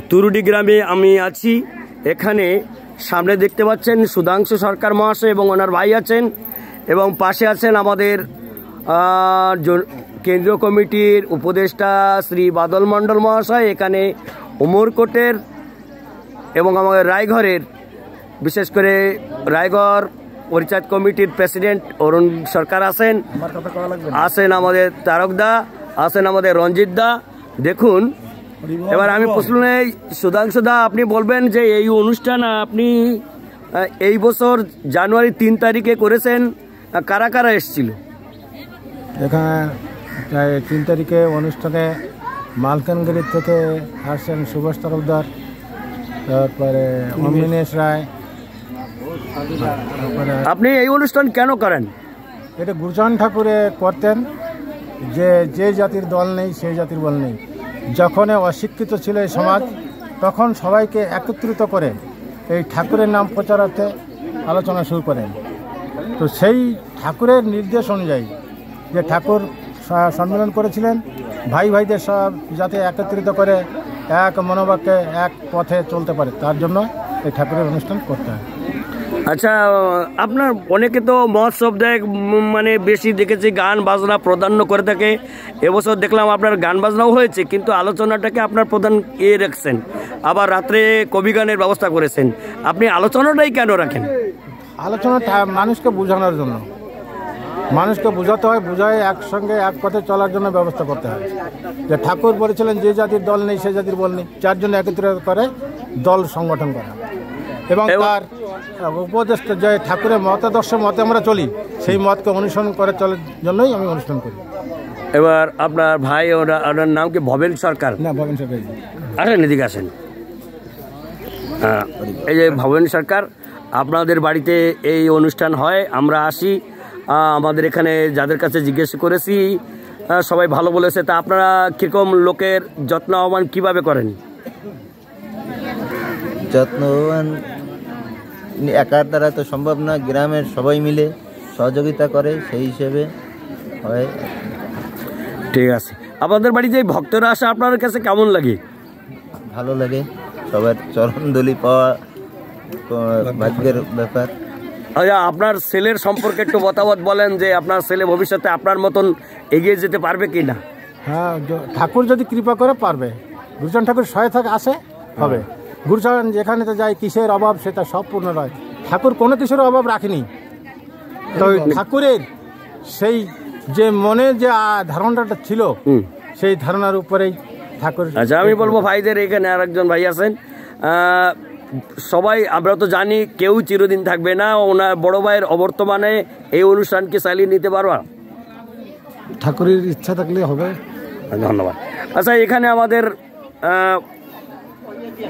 তুরুডি গ্রামে আমি আছি। এখানে সামনে দেখতে পাচ্ছেন সুধাংশু সরকার মহাশয় এবং ওনার ভাই আছেন, এবং পাশে আছেন আমাদের কেন্দ্রীয় কমিটির উপদেষ্টা শ্রী বাদল মণ্ডল মহাশয়। এখানে উমরকোটের এবং আমাদের রায়গড়ের, বিশেষ করে রায়গড় পঞ্চায়েত কমিটির প্রেসিডেন্ট অরুণ সরকার আছেন, আমাদের তারক দা আছেন, আমাদের রঞ্জিত দা। দেখুন, এবার আমি প্রশ্ন নেই, সুধাংশু দা আপনি বলবেন যে এই অনুষ্ঠান আপনি এই বছর জানুয়ারি 3 তারিখে করেছেন, কারা কারা এসেছিল? এখানে 3 তারিখে অনুষ্ঠানে মালকানগিরি থেকে আসছেন সুভাষ তরফদার, তারপরে অমিনেশ রায়। আপনি এই অনুষ্ঠান কেন করেন? এটা গুরুচরণ ঠাকুরে করতেন যে জাতির দল নেই সেই জাতির বল নেই। যখন অশিক্ষিত ছিল এই সমাজ, তখন সবাইকে একত্রিত করে এই ঠাকুরের নাম প্রচারার্থে আলোচনা শুরু করেন। তো সেই ঠাকুরের নির্দেশ অনুযায়ী যে ঠাকুর সম্মেলন করেছিলেন, ভাই ভাইদের সব যাতে একত্রিত করে এক মনোবাক্যে এক পথে চলতে পারে, তার জন্য এই ঠাকুরের অনুষ্ঠান করতে হয়। আচ্ছা, আপনার অনেকে তো মহোৎসব দেয়, মানে বেশি দেখেছি গান বাজনা প্রাধান্য করে থাকে। এবছর দেখলাম আপনার গান বাজনাও হয়েছে, কিন্তু আলোচনাটাকে আপনার প্রধান রাখছেন, আবার রাত্রে কবি গানের ব্যবস্থা করেছেন। আপনি আলোচনাটাই কেন রাখেন? আলোচনাটা মানুষকে বোঝানোর জন্য, মানুষকে বোঝাতে হয়, বোঝায় একসঙ্গে এক পথে চলার জন্য ব্যবস্থা করতে হয়। যে ঠাকুর বলেছিলেন যে জাতির দল নেই সেই জাতির বল নেই, যার জন্য একত্রিত করে দল সংগঠন করা, এবং তার উপদেষ্টা যে ঠাকুরের মতাদর্শ মতে আমরা চলি, সেই মতকে অনুসরণ করে চলার জন্যই আমি অনুষ্ঠান করি। এবার আপনার ভাই, ওনার নাম কি ভবেন সরকার? না, ভবেন সরকার। আসেন, এদিকে আসেন। এই যে ভবেন সরকার, আপনাদের বাড়িতে এই অনুষ্ঠান হয়, আমরা আসি, আমাদের এখানে যাদের কাছে জিজ্ঞেস করেছি সবাই ভালো বলেছে। তা আপনারা কীরকম লোকের যত্ন আহ্বান কীভাবে করেন? যত্ন আহ্বান একার দ্বারা তো সম্ভব না, গ্রামের সবাই মিলে সহযোগিতা করে, সেই হিসেবে হয়। ঠিক আছে। আপনাদের বাড়িতে ভক্তরা আসে, আপনার কাছে কেমন লাগে? ভালো লাগে, সবার চরণধুলি পাওয়া ভাগ্যের ব্যাপার। আচ্ছা, আপনার ছেলের সম্পর্কে একটু মতামত বলেন, যে আপনার ছেলে ভবিষ্যতে আপনার মতন এগিয়ে যেতে পারবে কি না? হ্যাঁ, ঠাকুর যদি কৃপা করে পারবে। গুরুচরণ ঠাকুর সহায় থাকে আসে হবে। গুরুচরণ যেখানে তো যায়, কিসের অভাব সেটা সব পূর্ণ হয়। ঠাকুর কোনো কিছুর অভাব রাখেনি। তো ঠাকুরের সেই যে মনের যে ধারণাটা ছিল, সেই ধারণার উপরেই ঠাকুর। আচ্ছা, আমি বলবো ভাইদের, এখানে আর একজন ভাই আছেন, সবাই আমরা তো জানি কেউ চিরদিন থাকবে না, ওনার বড় ভাইয়ের অবর্তমানে এই অনুষ্ঠানকে চালিয়ে নিতে পারবা? ঠাকুরের ইচ্ছা থাকলে হবে। ধন্যবাদ। আচ্ছা, এখানে আমাদের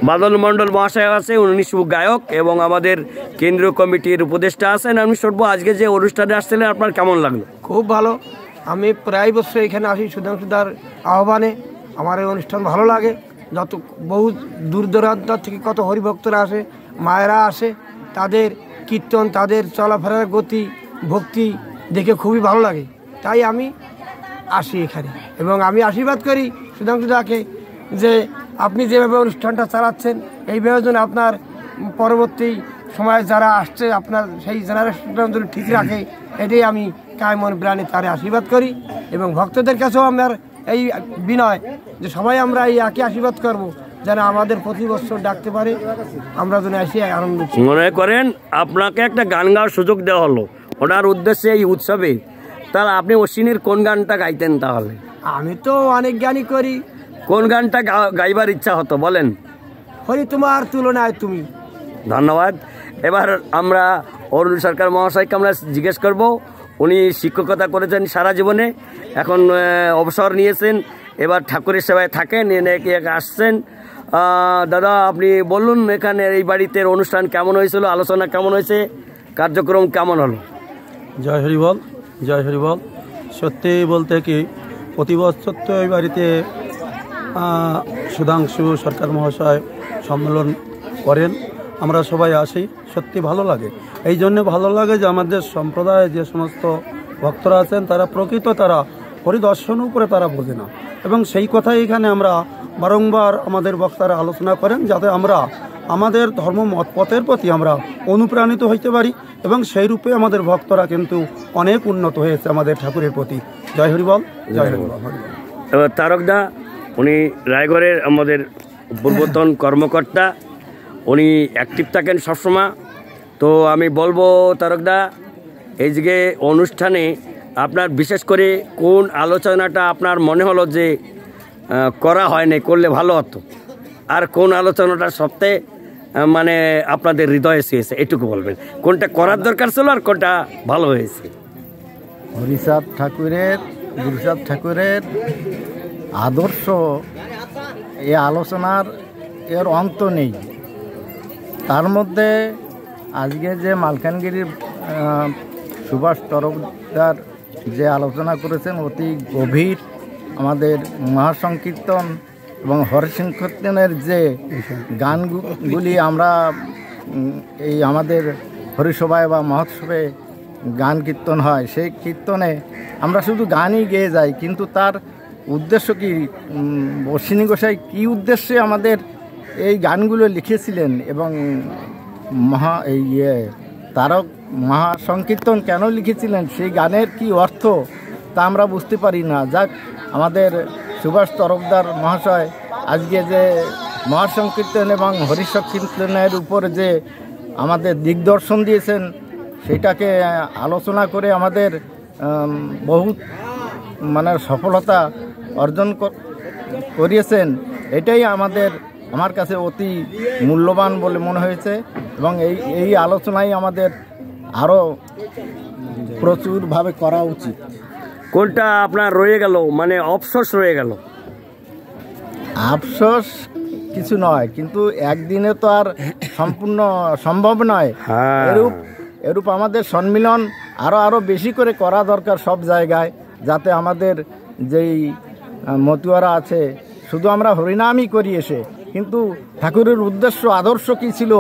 বাদল মণ্ডল মহাশয় আছে, উনি গায়ক, এবং আমাদের কেন্দ্রীয় কমিটির উপদেষ্টা আছেন। আমি শুনবো আজকে যে অনুষ্ঠানে আসছিলেন, আপনার কেমন লাগলো? খুব ভালো। আমি প্রায় বছর এখানে আসি সুধাংশুদার আহ্বানে। আমার এই অনুষ্ঠান ভালো লাগে। যত বহু দূর দূরান্ত থেকে কত হরিভক্তরা আসে, মায়েরা আসে, তাদের কীর্তন, তাদের চলাফেরার গতি, ভক্তি দেখে খুবই ভালো লাগে। তাই আমি আসি এখানে, এবং আমি আশীর্বাদ করি সুধাংশুদাকে যে আপনি যেভাবে অনুষ্ঠানটা চালাচ্ছেন, এইভাবে যেন আপনার পরবর্তী সময়ে যারা আসছে, আপনার সেই জেনারেশনটা যেন ঠিক রাখে, এটাই আমি কায়মন প্রাণে তারে আশীর্বাদ করি। এবং ভক্তদের কাছেও আমার এই বিনয় যে সবাই আমরা এই একই আশীর্বাদ করব, যেন আমাদের প্রতি বছর ডাকতে পারে, আমরা যেন এসে আনন্দ। মনে করেন আপনাকে একটা গান গাওয়ার সুযোগ দেওয়া হলো ওনার উদ্দেশ্যে এই উৎসবে, তাহলে আপনি অশ্বিনীর কোন গানটা গাইতেন? তাহলে আমি তো অনেক গানই করি। কোন গানটা গাইবার ইচ্ছা হতো বলেন? হরি তোমার তুলনায় তুমি। ধন্যবাদ। এবার আমরা অরুণ সরকার মহাশয়কে আমরা জিজ্ঞেস করব, উনি শিক্ষকতা করেছেন সারা জীবনে, এখন অবসর নিয়েছেন, এবার ঠাকুরের সেবায় থাকেন, আসছেন। দাদা, আপনি বলুন, এখানে এই বাড়িতে অনুষ্ঠান কেমন হয়েছিল, আলোচনা কেমন হয়েছে, কার্যক্রম কেমন হলো? জয় হরি বল, জয় হরি বল। সত্যি বলতে কি, প্রতি বছর তো এই বাড়িতে সুধাংশু সরকার মহাশয় সম্মেলন করেন, আমরা সবাই আসি, সত্যি ভালো লাগে। এই জন্য ভালো লাগে যে আমাদের সম্প্রদায়ে যে সমস্ত ভক্তরা আছেন, তারা প্রকৃত তারা পরিদর্শন উপরে তারা বোঝে না, এবং সেই কথাই এখানে আমরা বারংবার আমাদের বক্তারা আলোচনা করেন, যাতে আমরা আমাদের ধর্ম মতপথের প্রতি আমরা অনুপ্রাণিত হইতে পারি, এবং সেই রূপে আমাদের ভক্তরা কিন্তু অনেক উন্নত হয়েছে আমাদের ঠাকুরের প্রতি। জয় হরিবল, জয় হরিবল। এবার তারকদা, উনি রায়গড়ের আমাদের পূর্বতন কর্মকর্তা, উনি অ্যাক্টিভ থাকেন সবসময়। তো আমি বলবো তারকদা, এই যে অনুষ্ঠানে আপনার বিশেষ করে কোন আলোচনাটা আপনার মনে হলো যে করা হয়নি, করলে ভালো হতো, আর কোন আলোচনাটা সবথেকে মানে আপনাদের হৃদয়ে শেষে এটুকু বলবেন, কোনটা করার দরকার ছিল আর কোনটা ভালো হয়েছে? হরিচাঁদ ঠাকুরের, গুরুচাঁদ ঠাকুরের আদর্শ এই আলোচনার এর অন্ত নেই। তার মধ্যে আজকে যে মালকানগিরির সুভাষ তরফদার যে আলোচনা করেছেন অতি গভীর, আমাদের মহাসংকীর্তন এবং হরিসংকীর্তনের যে গানগুলি আমরা এই আমাদের হরিসভায় বা মহোৎসবে গান কীর্তন হয়, সেই কীর্তনে আমরা শুধু গানই গেয়ে যাই, কিন্তু তার উদ্দেশ্য কি, অশ্বিনী গোসাই কী উদ্দেশ্যে আমাদের এই গানগুলো লিখেছিলেন এবং তারক মহাসংকীর্তন কেন লিখেছিলেন, সেই গানের কি অর্থ তা আমরা বুঝতে পারি না। যাক, আমাদের সুভাষ তরফদার মহাশয় আজকে যে মহাসংকীর্তন এবং হরিসংকীর্তনের উপর যে আমাদের দিগদর্শন দিয়েছেন, সেটাকে আলোচনা করে আমাদের বহুত মানে সফলতা অর্জন করিয়েছেন। এটাই আমার কাছে অতি মূল্যবান বলে মনে হয়েছে, এবং এই আলোচনাই আমাদের আরও প্রচুরভাবে করা উচিত। কোনটা আপনার রয়ে গেল, মানে আফসোস রয়ে গেল? আফসোস কিছু নয়, কিন্তু একদিনে তো আর সম্পূর্ণ সম্ভব নয়। এরূপ আমাদের সম্মিলন আরও বেশি করে করা দরকার সব জায়গায়, যাতে আমাদের যেই মতুয়ারা আছে, শুধু আমরা হরিনামই করি এসে, কিন্তু ঠাকুরের উদ্দেশ্য আদর্শ কী ছিল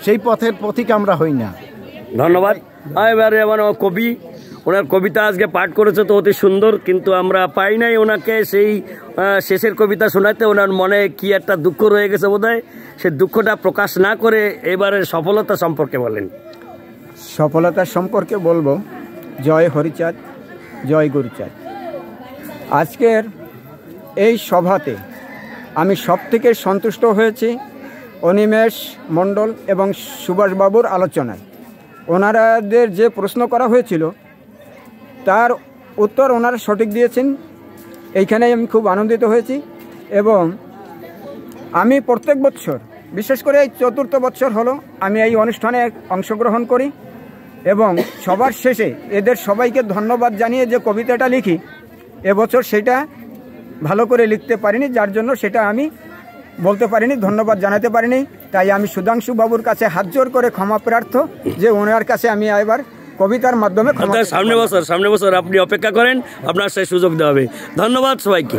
সেই পথের পথিক আমরা হই না। ধন্যবাদ। এবারে আমার কবি, ওনার কবিতা আজকে পাঠ করেছে তো অতি সুন্দর, কিন্তু আমরা পাই নাই ওনাকে সেই শেষের কবিতা শোনাতে। ওনার মনে কি একটা দুঃখ রয়ে গেছে বোধহয়, সে দুঃখটা প্রকাশ না করে এবারের সফলতা সম্পর্কে বলেন। সফলতার সম্পর্কে বলবো, জয় হরিচাঁদ, জয় গুরুচাঁদ। আজকের এই সভাতে আমি সবথেকে সন্তুষ্ট হয়েছি অনিমেষ মণ্ডল এবং সুভাষবাবুর আলোচনায়। ওনাদের যে প্রশ্ন করা হয়েছিল তার উত্তর ওনারা সঠিক দিয়েছেন, এইখানে আমি খুব আনন্দিত হয়েছি। এবং আমি প্রত্যেক বছর, বিশেষ করে এই ৪র্থ বছর হলো আমি এই অনুষ্ঠানে অংশগ্রহণ করি, এবং সবার শেষে এদের সবাইকে ধন্যবাদ জানিয়ে যে কবিতাটা লিখি, এবছর সেটা ভালো করে লিখতে পারিনি, যার জন্য সেটা আমি বলতে পারিনি, ধন্যবাদ জানাতে পারিনি। তাই আমি সুধাংশু বাবুর কাছে হাত জোর করে ক্ষমা প্রার্থ যে ওনার কাছে আমি এবার কবিতার মাধ্যমে সামনে বছর আপনি অপেক্ষা করেন, আপনার সেই সুযোগ দেওয়া হবে। ধন্যবাদ সবাইকে।